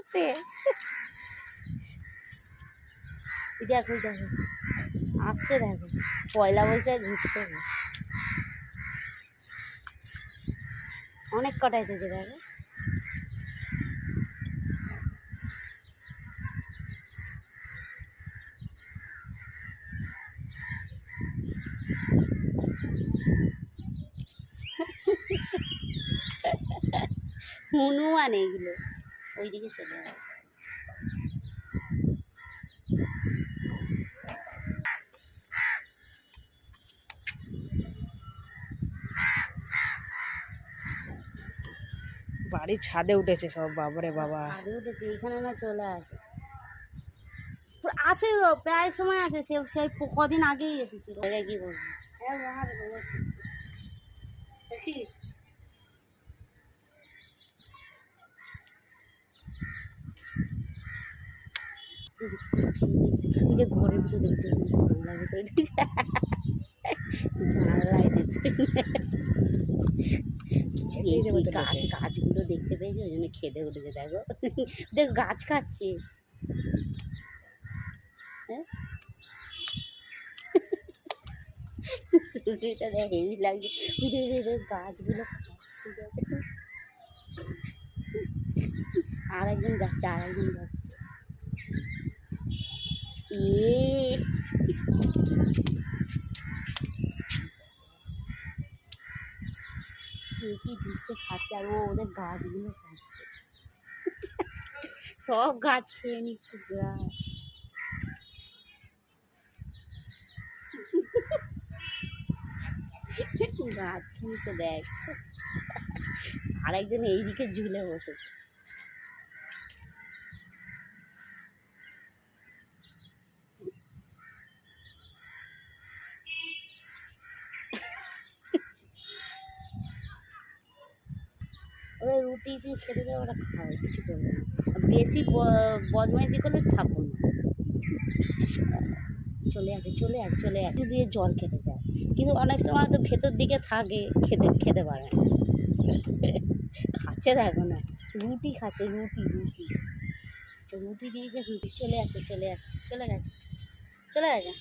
আসছে। দেখো দেখো আসছে, দেখো পয়লা বৈশাখ ঘুরতে হবে। অনেক কটা এসেছে দেখো। হনুমান এইগুলো ওইদিকে চলে আসে। বাড়ির ছাদে উঠেছে সব, বাবারে বাবা। ছাদে উঠেছে, এইখানে না চলে আসে, আসে তো প্রায় সময় আসে। সেই কদিন আগেই এসেছিল। কি বলবো, ঘরের ভিতরে দেখছে, জানলার ভিতরে দেখছে, জানলায় দেখছে। গাছগুলো দেখতে পেয়েছে, ওই জন্য খেতে উঠেছে। দেখো দেখ গাছ খাচ্ছে। হ্যাঁ সুশ্রীটা দেখ হেভি লাগছে, গাছগুলো খাচ্ছে। আর একজন যাচ্ছে, আর একজন যাচ্ছে। কি দিচ্ছে, খাচ্ছে, আর ওদের গাছগুলো খাচ্ছে। সব গাছ খেয়ে নিচ্ছে গাছ খেয়েছে দেখ। আরেকজন এইদিকে ঝুলে বসেছে। ওরা রুটি খেতে দেয়, ওরা খায়, কিছু করবে না। বেশি বদমাইশি করলে থাকবো না। চলে আসে চলে আসে চলে আসে দিয়ে জল খেতে চায়, কিন্তু অনেক সময় তো ভেতর দিকে থাকে, খেতে পারে না। খাচ্ছে দেখো না, রুটি খাচ্ছে, রুটি রুটি রুটি দিয়েছে, রুটি চলে আসছে চলে আসছে চলে গেছে চলে গেছে।